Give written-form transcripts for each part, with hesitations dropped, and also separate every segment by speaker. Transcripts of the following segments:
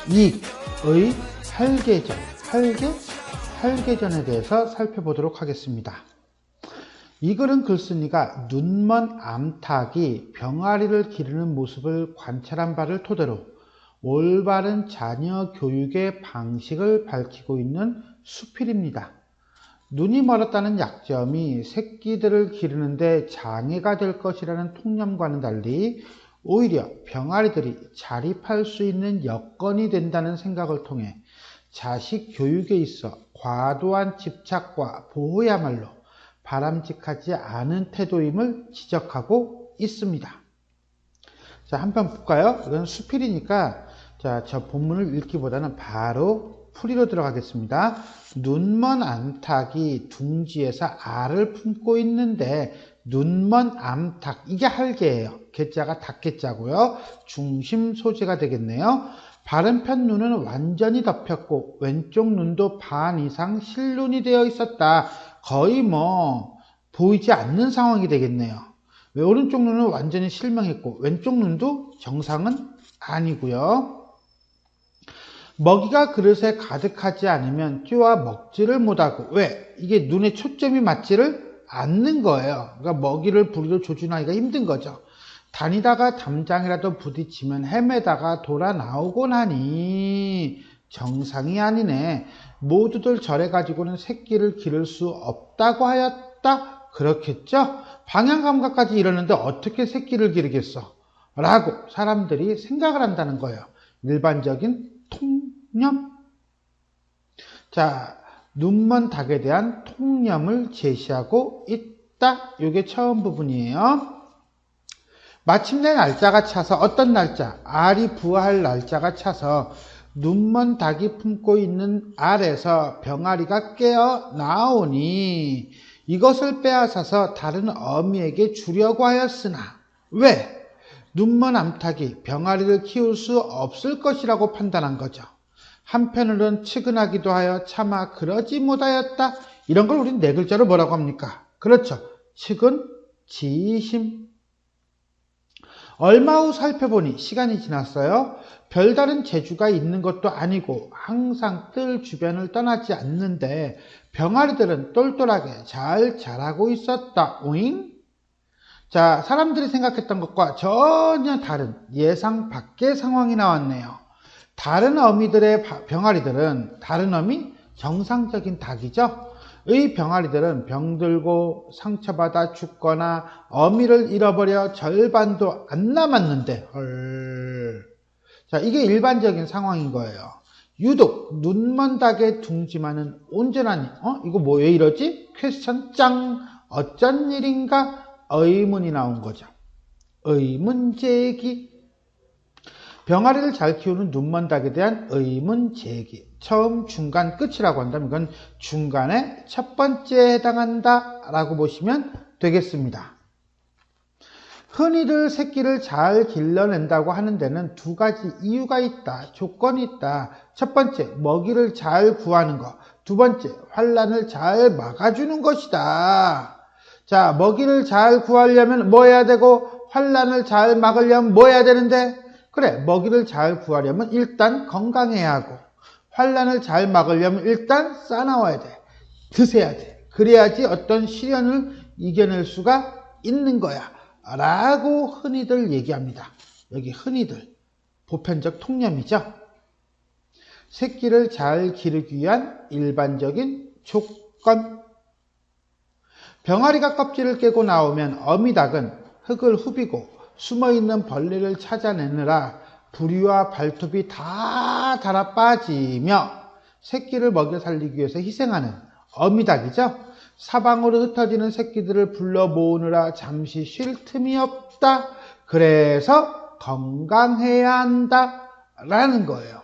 Speaker 1: 이의 할개전에 대해서 살펴보도록 하겠습니다. 이 글은 글쓴이가 눈먼 암탉이 병아리를 기르는 모습을 관찰한 바를 토대로 올바른 자녀 교육의 방식을 밝히고 있는 수필입니다. 눈이 멀었다는 약점이 새끼들을 기르는데 장애가 될 것이라는 통념과는 달리 오히려 병아리들이 자립할 수 있는 여건이 된다는 생각을 통해 자식 교육에 있어 과도한 집착과 보호야말로 바람직하지 않은 태도임을 지적하고 있습니다. 자, 한번 볼까요? 이건 수필이니까 저 본문을 읽기보다는 바로 풀이로 들어가겠습니다. 눈먼 암탉이 둥지에서 알을 품고 있는데 눈먼 암탉, 이게 할개예요. 개자가 닭개자고요. 중심 소재가 되겠네요. 바른편 눈은 완전히 덮였고 왼쪽 눈도 반 이상 실눈이 되어 있었다. 거의 보이지 않는 상황이 되겠네요. 왜 오른쪽 눈은 완전히 실명했고 왼쪽 눈도 정상은 아니고요. 먹이가 그릇에 가득하지 않으면 뛰어 먹지를 못하고, 왜? 이게 눈에 초점이 맞지를 않는 거예요. 그러니까 먹이를 부리로 조준하기가 힘든 거죠. 다니다가 담장이라도 부딪히면 헤매다가 돌아 나오곤 하니 정상이 아니네. 모두들 저래 가지고는 새끼를 기를 수 없다고 하였다. 그렇겠죠? 방향감각까지 이러는데 어떻게 새끼를 기르겠어? 라고 사람들이 생각을 한다는 거예요. 일반적인 통념. 자, 눈먼 닭에 대한 통념을 제시하고 있다. 이게 처음 부분이에요. 마침내 날짜가 차서, 어떤 날짜? 알이 부화할 날짜가 차서 눈먼 닭이 품고 있는 알에서 병아리가 깨어 나오니 이것을 빼앗아서 다른 어미에게 주려고 하였으나, 왜? 눈먼 암탉이 병아리를 키울 수 없을 것이라고 판단한 거죠. 한편으로는 측은하기도 하여 차마 그러지 못하였다. 이런 걸 우린 네 글자로 뭐라고 합니까? 그렇죠. 측은, 지심. 얼마 후 살펴보니 시간이 지났어요. 별다른 재주가 있는 것도 아니고 항상 뜰 주변을 떠나지 않는데 병아리들은 똘똘하게 잘 자라고 있었다. 오잉? 자, 사람들이 생각했던 것과 전혀 다른 예상 밖의 상황이 나왔네요. 다른 어미들의 병아리들은, 다른 어미? 정상적인 닭이죠. 의 병아리들은 병들고 상처받아 죽거나 어미를 잃어버려 절반도 안 남았는데, 자, 이게 일반적인 상황인 거예요. 유독 눈먼 닭의 둥지만은 온전하니, 이거 왜 이러지? 퀘스천 짱! 어쩐 일인가? 의문이 나온 거죠. 의문 제기. 병아리를 잘 키우는 눈먼 닭에 대한 의문 제기. 처음, 중간, 끝이라고 한다면 이건 중간에 첫 번째에 해당한다 라고 보시면 되겠습니다. 흔히들 새끼를 잘 길러낸다고 하는 데는 두 가지 이유가 있다. 조건이 있다. 첫 번째, 먹이를 잘 구하는 것. 두 번째, 환란을 잘 막아주는 것이다. 자, 먹이를 잘 구하려면 뭐 해야 되고, 환란을 잘 막으려면 뭐 해야 되는데? 그래, 먹이를 잘 구하려면 일단 건강해야 하고, 환란을 잘 막으려면 일단 싸나워야 돼. 드세야 돼. 그래야지 어떤 시련을 이겨낼 수가 있는 거야. 라고 흔히들 얘기합니다. 여기 흔히들. 보편적 통념이죠. 새끼를 잘 기르기 위한 일반적인 조건. 병아리가 껍질을 깨고 나오면 어미닭은 흙을 후비고 숨어있는 벌레를 찾아내느라 부리와 발톱이 다 달아 빠지며 새끼를 먹여 살리기 위해서 희생하는 어미닭이죠. 사방으로 흩어지는 새끼들을 불러 모으느라 잠시 쉴 틈이 없다. 그래서 건강해야 한다 라는 거예요.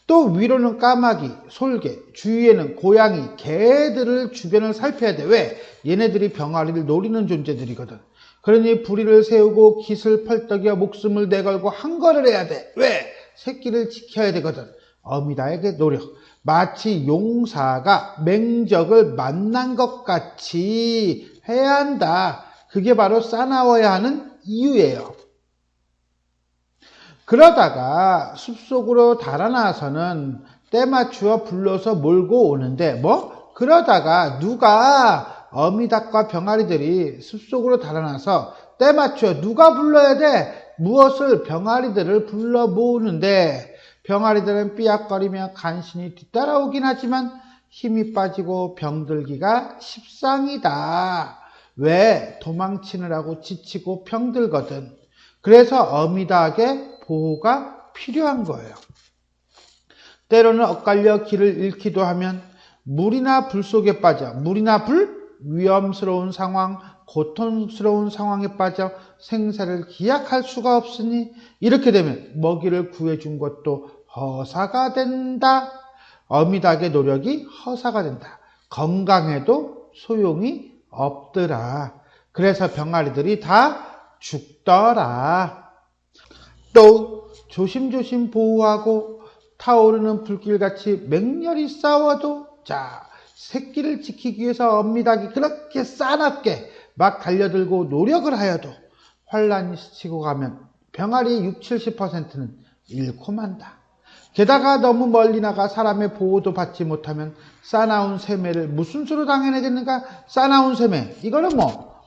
Speaker 1: 또 위로는 까마귀, 솔개, 주위에는 고양이, 개들을 주변을 살펴야 돼. 왜? 얘네들이 병아리를 노리는 존재들이거든. 그러니 부리를 세우고 깃을 펄떡여 목숨을 내걸고 한거를 해야 돼. 왜? 새끼를 지켜야 되거든. 어미닭의 노력. 마치 용사가 맹적을 만난 것 같이 해야 한다. 그게 바로 싸나워야 하는 이유예요. 그러다가 숲속으로 달아나서는 때 맞추어 불러서 몰고 오는데 그러다가 누가 어미닭과 병아리들이 숲속으로 달아나서 때 맞추어 누가 불러야 돼? 무엇을? 병아리들을 불러 모으는데 병아리들은 삐약거리며 간신히 뒤따라오긴 하지만 힘이 빠지고 병들기가 십상이다. 왜? 도망치느라고 지치고 병들거든. 그래서 어미닭의 보호가 필요한 거예요. 때로는 엇갈려 길을 잃기도 하면 물이나 불 속에 빠져, 물이나 불? 위험스러운 상황, 고통스러운 상황에 빠져 생사를 기약할 수가 없으니 이렇게 되면 먹이를 구해준 것도 허사가 된다. 어미닭의 노력이 허사가 된다. 건강해도 소용이 없더라. 그래서 병아리들이 다 죽더라. 또 조심조심 보호하고 타오르는 불길같이 맹렬히 싸워도 새끼를 지키기 위해서 어미닭이 그렇게 싸납게 막 달려들고 노력을 하여도 환란이 스치고 가면 병아리 60-70%는 잃고 만다. 게다가 너무 멀리 나가 사람의 보호도 받지 못하면 싸나운 세매를 무슨 수로 당해내겠는가? 싸나운 세매, 이거는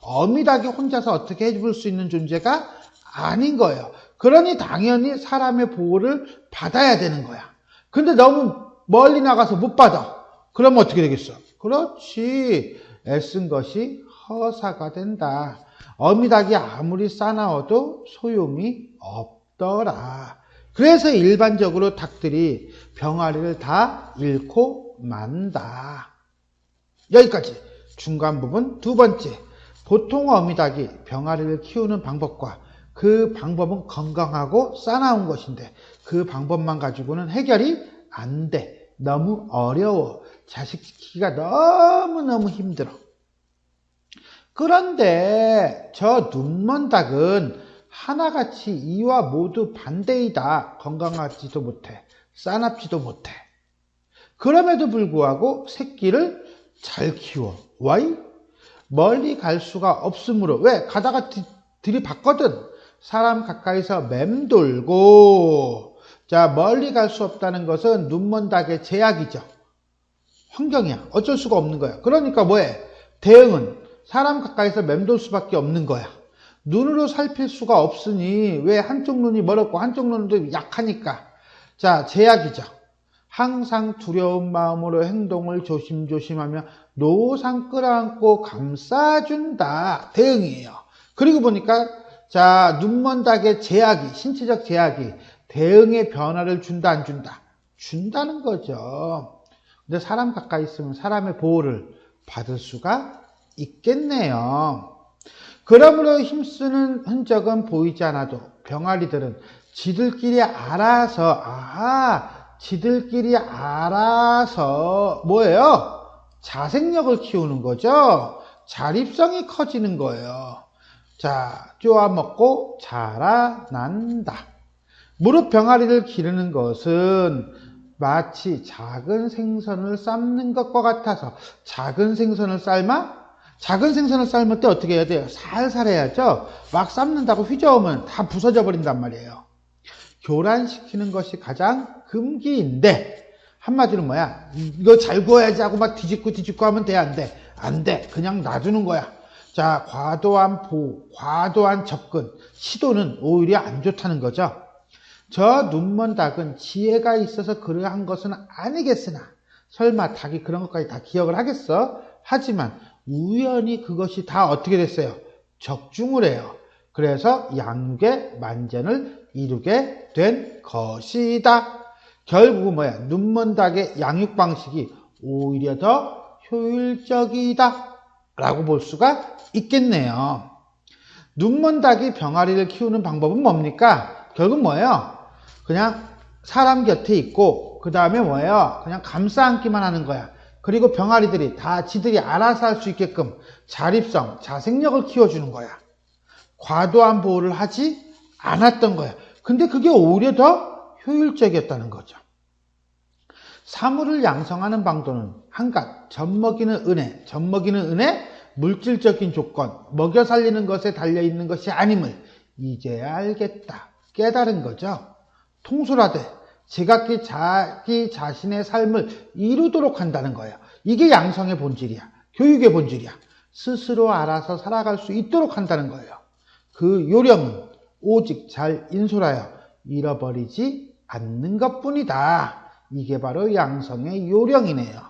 Speaker 1: 어미닭이 혼자서 어떻게 해줄 수 있는 존재가 아닌 거예요. 그러니 당연히 사람의 보호를 받아야 되는 거야. 근데 너무 멀리 나가서 못 받아. 그러면 어떻게 되겠어? 그렇지. 애쓴 것이 허사가 된다. 어미닭이 아무리 싸나워도 소용이 없더라. 그래서 일반적으로 닭들이 병아리를 다 잃고 만다. 여기까지. 중간 부분 두 번째. 보통 어미닭이 병아리를 키우는 방법과 그 방법은 건강하고 싸나운 것인데 그 방법만 가지고는 해결이 안 돼. 너무 어려워. 자식 키우기가 너무너무 힘들어. 그런데 저 눈먼 닭은 하나같이 이와 모두 반대이다. 건강하지도 못해. 싸납지도 못해. 그럼에도 불구하고 새끼를 잘 키워. 와이? 멀리 갈 수가 없으므로. 왜? 가다가 들이받거든. 사람 가까이서 맴돌고. 멀리 갈 수 없다는 것은 눈먼 닭의 제약이죠. 환경이야. 어쩔 수가 없는 거야. 그러니까 뭐해? 대응은 사람 가까이서 맴돌 수밖에 없는 거야. 눈으로 살필 수가 없으니 왜 한쪽 눈이 멀었고 한쪽 눈도 약하니까. 제약이죠. 항상 두려운 마음으로 행동을 조심조심하며 노상 끌어안고 감싸준다. 대응이에요. 그리고 보니까 눈먼 닭의 제약이, 신체적 제약이 대응의 변화를 준다 안 준다? 준다는 거죠. 근데 사람 가까이 있으면 사람의 보호를 받을 수가 있겠네요. 그러므로 힘쓰는 흔적은 보이지 않아도 병아리들은 지들끼리 알아서 뭐예요? 자생력을 키우는 거죠. 자립성이 커지는 거예요. 쪼아먹고 자라난다. 무릇 병아리를 기르는 것은 마치 작은 생선을 삶는 것과 같아서 작은 생선을 삶을 때 어떻게 해야 돼요? 살살 해야죠. 막 삶는다고 휘저으면 다 부서져 버린단 말이에요. 교란시키는 것이 가장 금기인데 한마디로 뭐야? 이거 잘 구워야지 하고 막 뒤집고 하면 돼? 안 돼? 안 돼. 그냥 놔두는 거야. 과도한 보호, 과도한 접근, 시도는 오히려 안 좋다는 거죠. 저 눈먼 닭은 지혜가 있어서 그러한 것은 아니겠으나 설마 닭이 그런 것까지 다 기억을 하겠어? 하지만 우연히 그것이 다 어떻게 됐어요? 적중을 해요. 그래서 양육의 만전을 이루게 된 것이다. 결국은 뭐야? 눈먼 닭의 양육 방식이 오히려 더 효율적이다 라고 볼 수가 있겠네요. 눈먼 닭이 병아리를 키우는 방법은 뭡니까? 결국 뭐예요? 그냥 사람 곁에 있고 그 다음에 뭐예요? 그냥 감싸 안기만 하는 거야. 그리고 병아리들이 다 지들이 알아서 할 수 있게끔 자립성, 자생력을 키워주는 거야. 과도한 보호를 하지 않았던 거야. 근데 그게 오히려 더 효율적이었다는 거죠. 사물을 양성하는 방도는 한갓 젖먹이는 은혜, 물질적인 조건, 먹여 살리는 것에 달려있는 것이 아님을 이제야 알겠다. 깨달은 거죠. 통솔하되 제각기 자기 자신의 삶을 이루도록 한다는 거예요. 이게 양성의 본질이야. 교육의 본질이야. 스스로 알아서 살아갈 수 있도록 한다는 거예요. 그 요령은 오직 잘 인솔하여 잃어버리지 않는 것뿐이다. 이게 바로 양성의 요령이네요.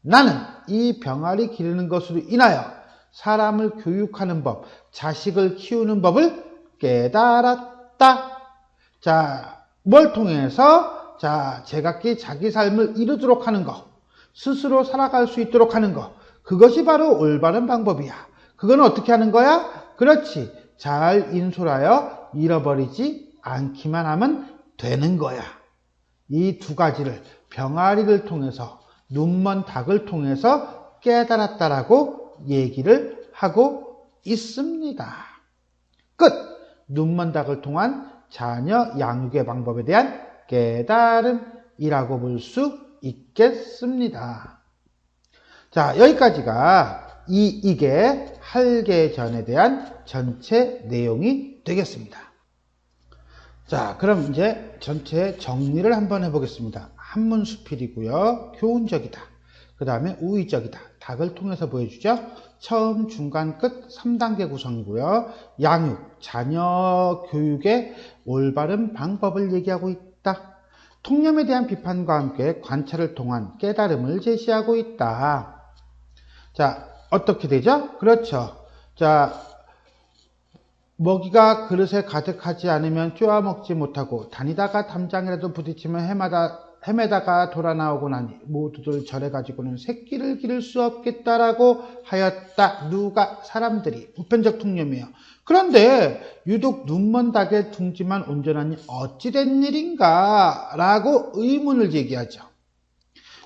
Speaker 1: 나는 이 병아리 기르는 것으로 인하여 사람을 교육하는 법, 자식을 키우는 법을 깨달았다. 자, 뭘 통해서? 자, 제각기 자기 삶을 이루도록 하는 것, 스스로 살아갈 수 있도록 하는 것, 그것이 바로 올바른 방법이야. 그건 어떻게 하는 거야? 그렇지. 잘 인솔하여 잃어버리지 않기만 하면 되는 거야. 이 두 가지를 병아리를 통해서, 눈먼 닭을 통해서 깨달았다라고 얘기를 하고 있습니다. 끝! 눈먼 닭을 통한 자녀 양육의 방법에 대한 깨달음이라고 볼 수 있겠습니다. 자, 여기까지가 이익의 할개전에 대한 전체 내용이 되겠습니다. 자, 그럼 이제 전체 정리를 한번 해보겠습니다. 한문수필이고요. 교훈적이다. 그 다음에 우의적이다. 닭을 통해서 보여주죠. 처음, 중간, 끝 3단계 구성이고요. 양육, 자녀 교육의 올바른 방법을 얘기하고 있다. 통념에 대한 비판과 함께 관찰을 통한 깨달음을 제시하고 있다. 자, 어떻게 되죠? 그렇죠. 자, 먹이가 그릇에 가득하지 않으면 쪼아 먹지 못하고 다니다가 담장이라도 부딪히면 헤매다가 돌아 나오고 나니 모두들 절에 가지고는 새끼를 기를 수 없겠다라고 하였다. 누가? 사람들이. 보편적 통념이에요. 그런데 유독 눈먼 닭의 둥지만 온전하니 어찌된 일인가? 라고 의문을 제기하죠.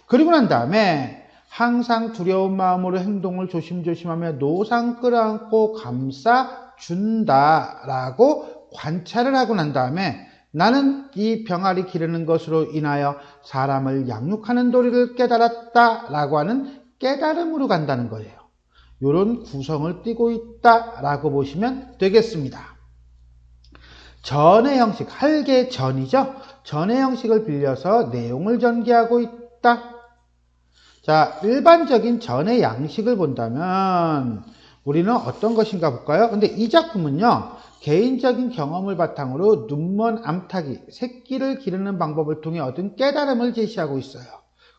Speaker 1: 그리고 난 다음에 항상 두려운 마음으로 행동을 조심조심하며 노상 끌어안고 감싸준다라고 관찰을 하고 난 다음에 나는 이 병아리 기르는 것으로 인하여 사람을 양육하는 도리를 깨달았다라고 하는 깨달음으로 간다는 거예요. 이런 구성을 띠고 있다라고 보시면 되겠습니다. 전의 형식, 할개전이죠. 전의 형식을 빌려서 내용을 전개하고 있다. 자, 일반적인 전의 양식을 본다면 우리는 어떤 것인가 볼까요? 근데 이 작품은요, 개인적인 경험을 바탕으로 눈먼 암탉이 새끼를 기르는 방법을 통해 얻은 깨달음을 제시하고 있어요.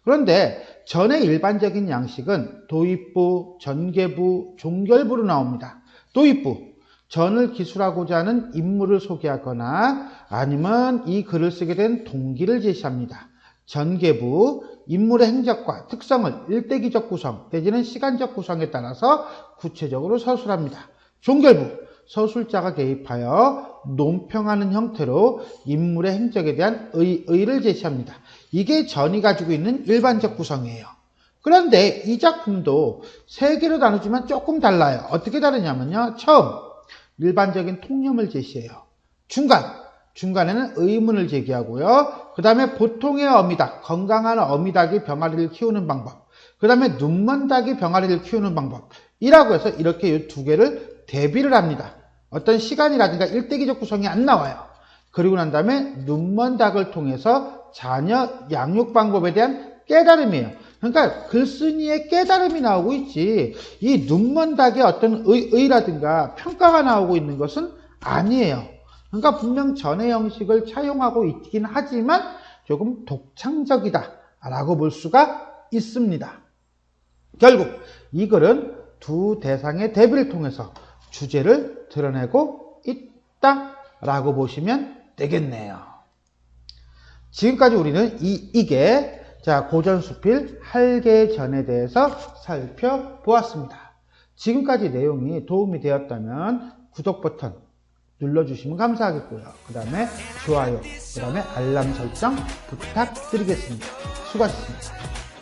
Speaker 1: 그런데 전의 일반적인 양식은 도입부, 전개부, 종결부로 나옵니다. 도입부, 전을 기술하고자 하는 인물을 소개하거나 아니면 이 글을 쓰게 된 동기를 제시합니다. 전개부, 인물의 행적과 특성을 일대기적 구성 내지는 시간적 구성에 따라서 구체적으로 서술합니다. 종결부, 서술자가 개입하여 논평하는 형태로 인물의 행적에 대한 의의를 제시합니다. 이게 전이 가지고 있는 일반적 구성이에요. 그런데 이 작품도 세 개로 나누지만 조금 달라요. 어떻게 다르냐면요. 처음, 일반적인 통념을 제시해요. 중간에는 의문을 제기하고요. 그 다음에 보통의 어미닭, 건강한 어미닭이 병아리를 키우는 방법. 그 다음에 눈먼 닭이 병아리를 키우는 방법. 이라고 해서 이렇게 이 두 개를 대비를 합니다. 어떤 시간이라든가 일대기적 구성이 안 나와요. 그리고 난 다음에 눈먼 닭을 통해서 자녀 양육 방법에 대한 깨달음이에요. 그러니까 글쓴이의 깨달음이 나오고 있지, 이 눈먼 닭의 어떤 의라든가 평가가 나오고 있는 것은 아니에요. 그러니까 분명 전의 형식을 차용하고 있긴 하지만 조금 독창적이다 라고 볼 수가 있습니다. 결국 이 글은 두 대상의 대비를 통해서 주제를 드러내고 있다라고 보시면 되겠네요. 지금까지 우리는 이게 고전수필 할개전에 대해서 살펴보았습니다. 지금까지 내용이 도움이 되었다면 구독 버튼 눌러주시면 감사하겠고요. 그 다음에 좋아요, 그 다음에 알람 설정 부탁드리겠습니다. 수고하셨습니다.